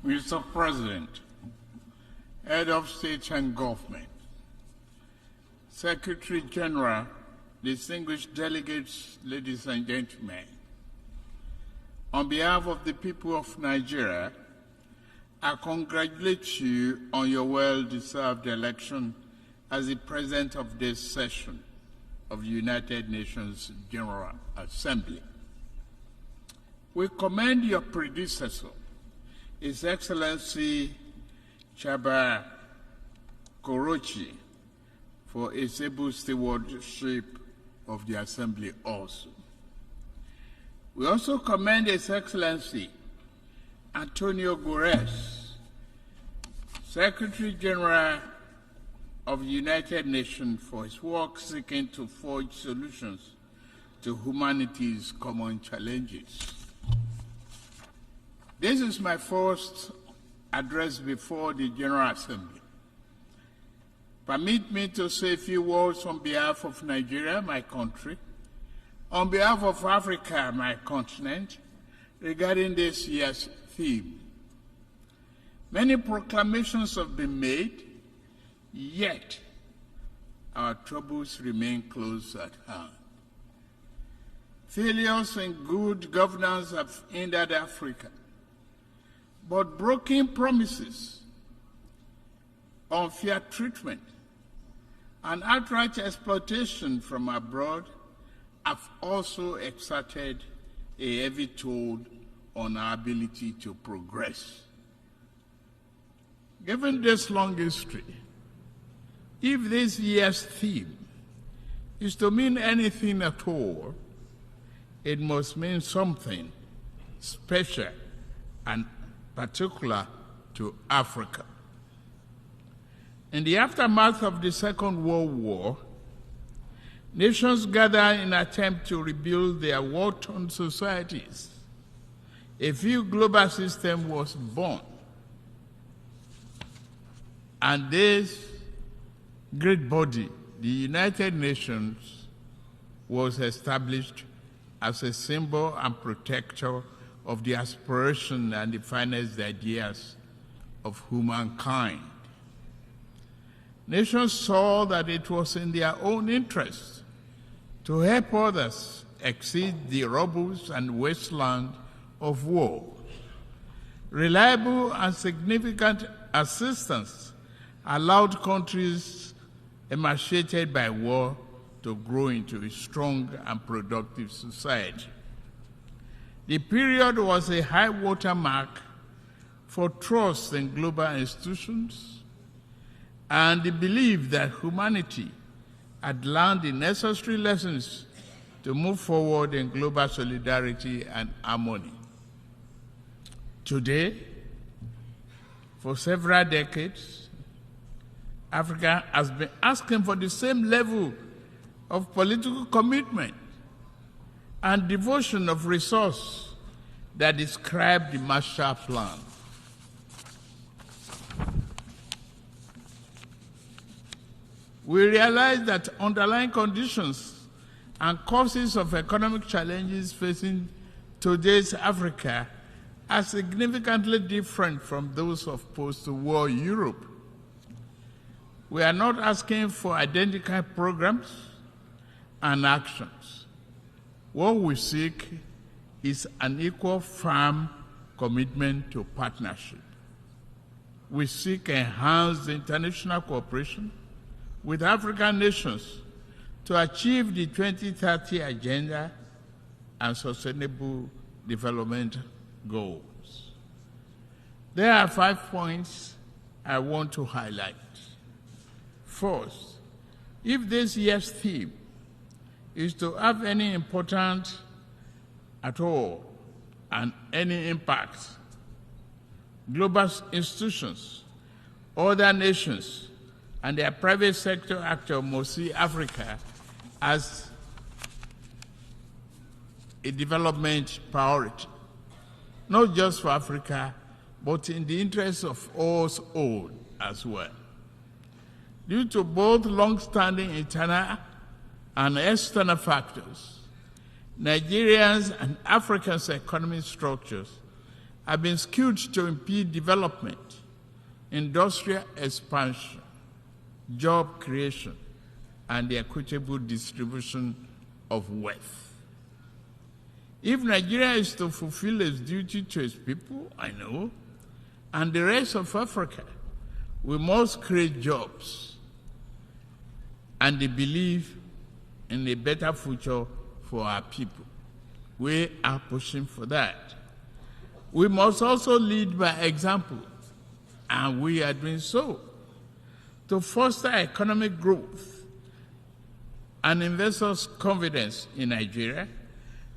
Mr. President, Head of State and Government, Secretary General, distinguished delegates, ladies and gentlemen, on behalf of the people of Nigeria, I congratulate you on your well-deserved election as the President of this session of the United Nations General Assembly. We commend your predecessor, His Excellency Chaba Korochi, for his able stewardship of the Assembly also. We also commend His Excellency Antonio Guterres, Secretary General of the United Nations, for his work seeking to forge solutions to humanity's common challenges. This is my first address before the General Assembly. Permit me to say a few words on behalf of Nigeria, my country, on behalf of Africa, my continent, regarding this year's theme. Many proclamations have been made, yet our troubles remain close at hand. Failures in good governance have hindered Africa, but broken promises, unfair treatment, and outright exploitation from abroad have also exerted a heavy toll on our ability to progress. Given this long history, if this year's theme is to mean anything at all, it must mean something special and particular to Africa. In the aftermath of the Second World War, nations gathered in an attempt to rebuild their war-torn societies. A new global system was born, and this great body, the United Nations, was established as a symbol and protector of the aspiration and the finest ideas of humankind. Nations saw that it was in their own interest to help others exceed the rubbles and wasteland of war. Reliable and significant assistance allowed countries emaciated by war to grow into a strong and productive society. The period was a high water mark for trust in global institutions and the belief that humanity had learned the necessary lessons to move forward in global solidarity and harmony. Today, for several decades, Africa has been asking for the same level of political commitment and devotion of resource that described the Marshall Plan. We realize that underlying conditions and causes of economic challenges facing today's Africa are significantly different from those of post-war Europe. We are not asking for identical programs and actions. What we seek is an equal, firm commitment to partnership. We seek enhanced international cooperation with African nations to achieve the 2030 Agenda and Sustainable Development Goals. There are 5 points I want to highlight. First, if this year's theme is to have any importance at all and any impact, global institutions, other nations, and their private sector actors must see Africa as a development priority, not just for Africa, but in the interest of us all as well. Due to both long-standing internal and external factors, Nigerians and Africans' economic structures have been skewed to impede development, industrial expansion, job creation, and the equitable distribution of wealth. If Nigeria is to fulfill its duty to its people, I know, and the rest of Africa, we must create jobs and the belief in a better future for our people. We are pushing for that. We must also lead by example, and we are doing so, to foster economic growth and investors' confidence in Nigeria,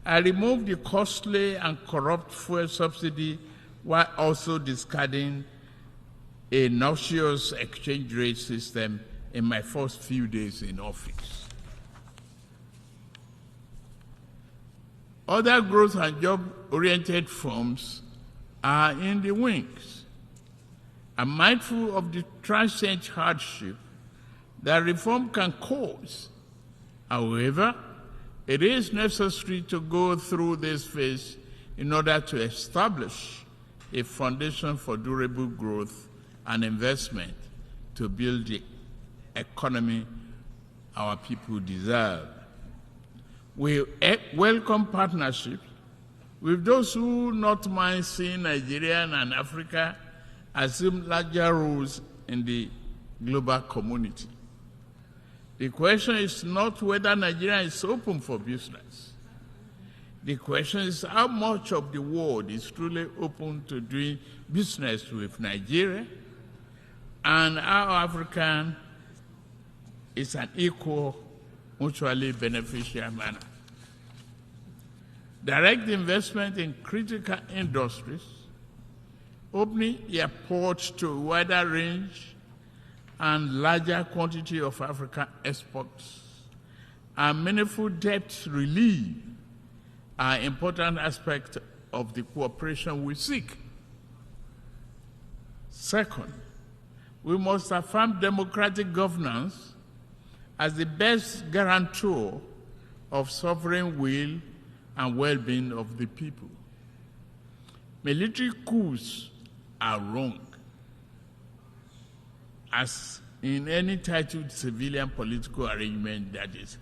and remove the costly and corrupt fuel subsidy while also discarding a noxious exchange rate system in my first few days in office. Other growth and job-oriented firms are in the wings. I'm mindful of the transient hardship that reform can cause. However, it is necessary to go through this phase in order to establish a foundation for durable growth and investment to build the economy our people deserve. We welcome partnerships with those who not mind seeing Nigeria and Africa assume larger roles in the global community. The question is not whether Nigeria is open for business. The question is how much of the world is truly open to doing business with Nigeria, and how African is an equal, mutually beneficial manner. Direct investment in critical industries, opening airports to a wider range and larger quantity of African exports, and meaningful debt relief are important aspects of the cooperation we seek. Second, we must affirm democratic governance as the best guarantor of sovereign will and well-being of the people. Military coups are wrong, as in any titled civilian political arrangement that is,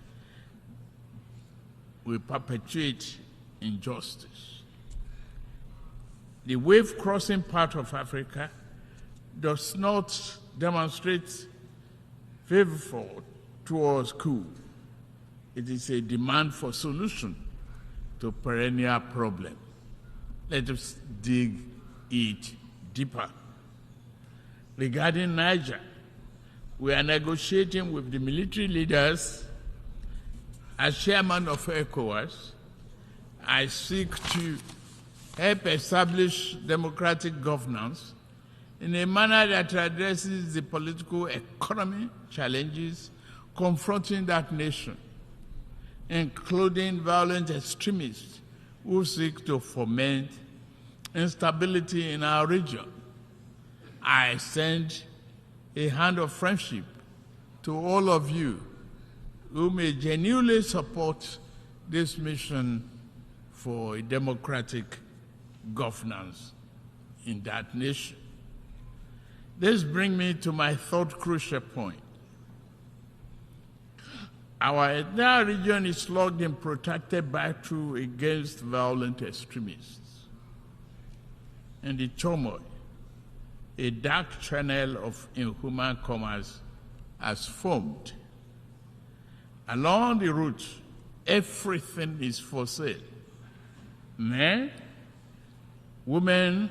will perpetuate injustice. The wave-crossing part of Africa does not demonstrate favor towards coup. It is a demand for solution to perennial problem. Let us dig it deeper. Regarding Niger, we are negotiating with the military leaders. As chairman of ECOWAS, I seek to help establish democratic governance in a manner that addresses the political economy challenges confronting that nation, including violent extremists who seek to foment instability in our region. I extend a hand of friendship to all of you who may genuinely support this mission for a democratic governance in that nation. This brings me to my third crucial point. Our entire region is locked in protracted battle against violent extremists. In the turmoil, a dark channel of inhuman commerce has formed. Along the route, everything is for sale. Men, women,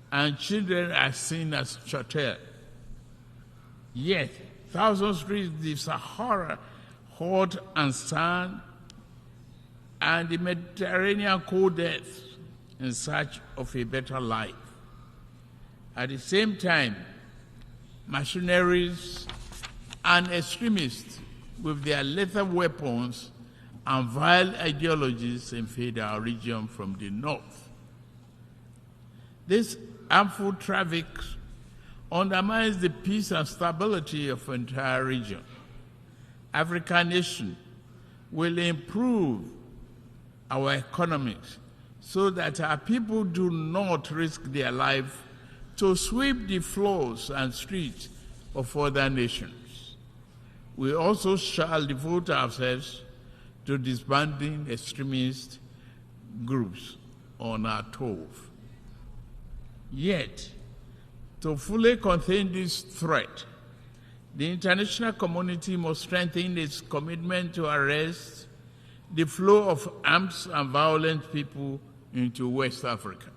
and children are seen as chattel. Yet, thousands reach the Sahara, hot and sand, and the Mediterranean cold death in search of a better life. At the same time, mercenaries and extremists with their lethal weapons and vile ideologies invade our region from the north. This harmful traffic undermines the peace and stability of the entire region. African nation will improve our economics so that our people do not risk their life to sweep the floors and streets of other nations. We also shall devote ourselves to disbanding extremist groups on our turf. Yet, to fully contain this threat, the international community must strengthen its commitment to arrest the flow of armed and violent people into West Africa.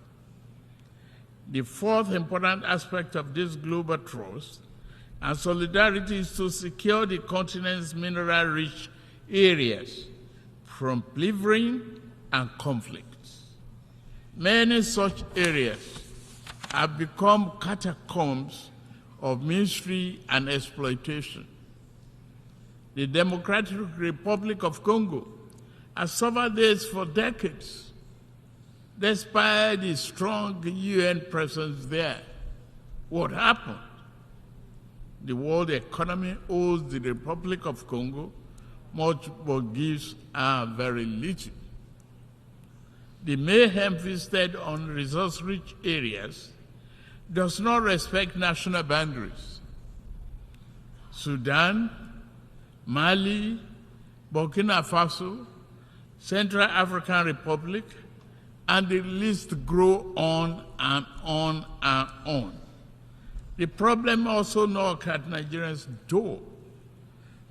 The fourth important aspect of this global trust and solidarity is to secure the continent's mineral-rich areas from plundering and conflicts. Many such areas have become catacombs of misery and exploitation. The Democratic Republic of Congo has suffered this for decades, despite the strong UN presence there. What happened? The world economy owes the Republic of Congo much, but gives her very little. The mayhem visited on resource-rich areas does not respect national boundaries. Sudan, Mali, Burkina Faso, Central African Republic, and the list grow on and on and on. The problem also knocks at Nigeria's door.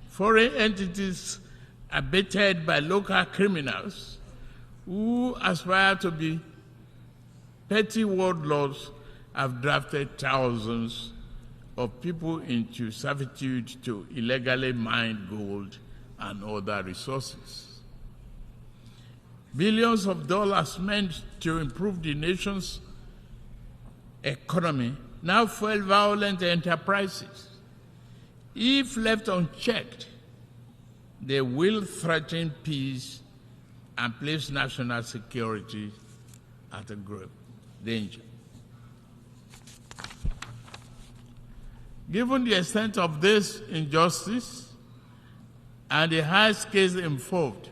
Foreign entities are baited by local criminals who aspire to be petty warlords have drafted thousands of people into servitude to illegally mine gold and other resources. Billions of dollars meant to improve the nation's economy now fuel violent enterprises. If left unchecked, they will threaten peace and place national security at a grave danger. Given the extent of this injustice and the high scales involved,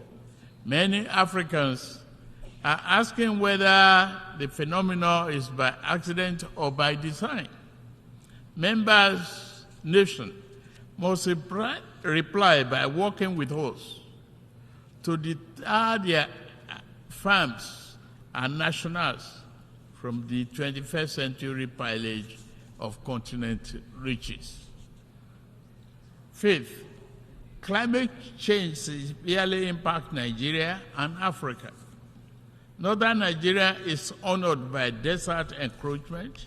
many Africans are asking whether the phenomenon is by accident or by design. Members' nations must reply by working with us to deter their farms and nationals from the 21st century pillage of continent riches. Fifth, climate change severely impacts Nigeria and Africa. Northern Nigeria is honored by desert encroachment,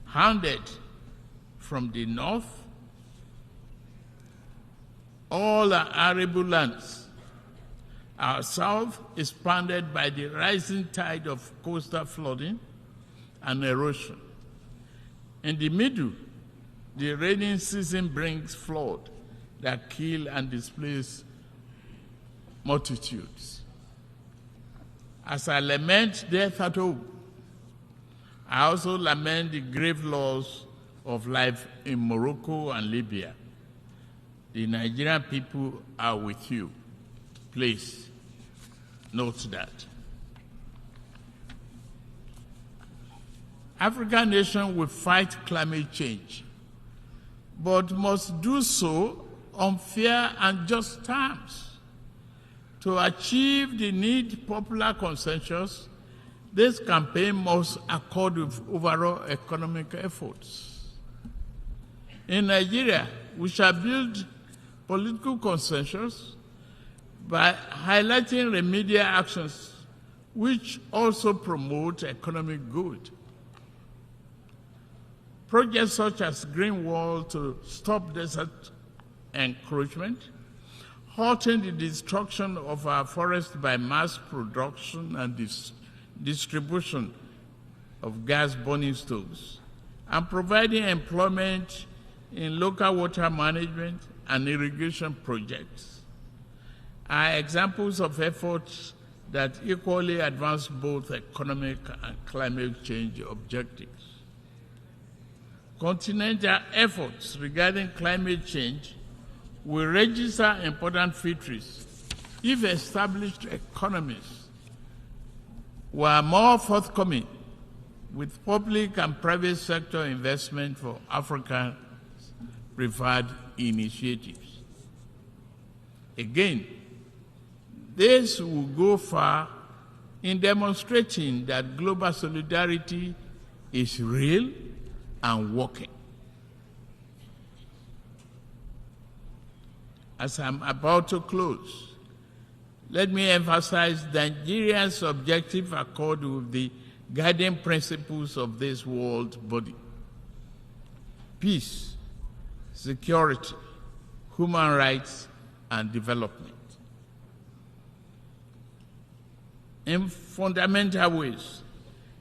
hounded from the north. All are arable lands. Our south is pounded by the rising tide of coastal flooding and erosion. In the middle, the rainy season brings flood that kill and displace multitudes. As I lament death at home, I also lament the grave loss of life in Morocco and Libya. The Nigerian people are with you. Please note that. African nations will fight climate change, but must do so on fair and just terms. To achieve the need popular consensus, this campaign must accord with overall economic efforts. In Nigeria, we shall build political consensus by highlighting remedial actions which also promote economic good. Projects such as Green Wall to stop desert encroachment, halting the destruction of our forests by mass production and distribution of gas burning stoves, and providing employment in local water management and irrigation projects are examples of efforts that equally advance both economic and climate change objectives. Continental efforts regarding climate change will register important victories if established economies were more forthcoming with public and private sector investment for African preferred initiatives. Again, this will go far in demonstrating that global solidarity is real and working. As I'm about to close, let me emphasize Nigeria's objective accord with the guiding principles of this world body: peace, security, human rights, and development. In fundamental ways,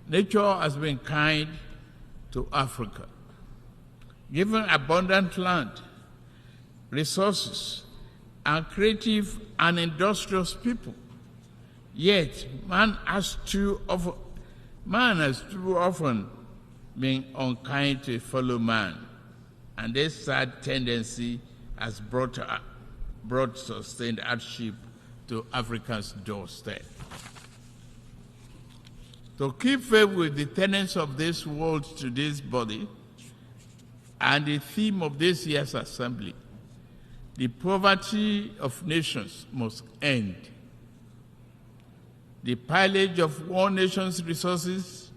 nature has been kind to Africa, given abundant land, resources, and creative and industrious people. Yet, man has too often been unkind to a fellow man, and this sad tendency has brought sustained hardship to Africa's doorstep. To keep faith with the tenets of this world to this body and the theme of this year's assembly, the poverty of nations must end. The pillage of one nation's resources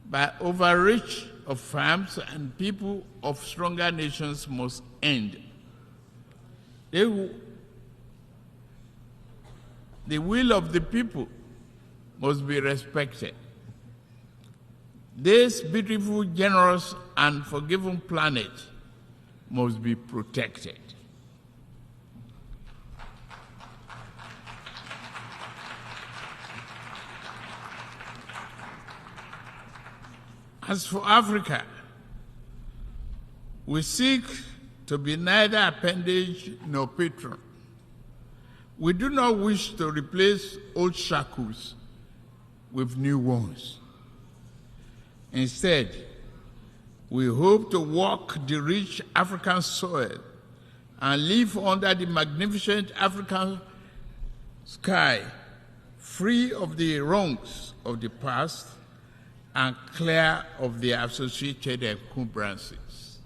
by overreach of farms and people of stronger nations must end. The will of the people must be respected. This beautiful, generous, and forgiving planet must be protected. As for Africa, we seek to be neither appendage nor patron. We do not wish to replace old shackles with new ones. Instead, we hope to walk the rich African soil and live under the magnificent African sky, free of the wrongs of the past and clear of the associated encumbrances.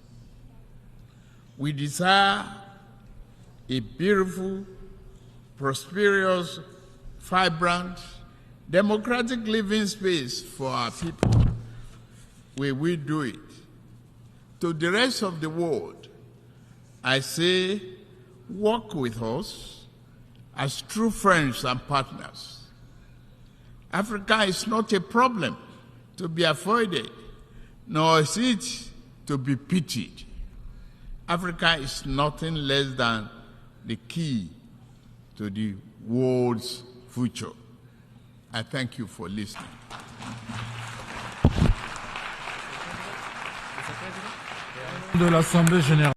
We desire a beautiful, prosperous, vibrant, democratic living space for our people. We will do it. To the rest of the world, I say, work with us as true friends and partners. Africa is not a problem to be avoided, nor is it to be pitied. Africa is nothing less than the key to the world's future. I thank you for listening. De l'Assemblée générale.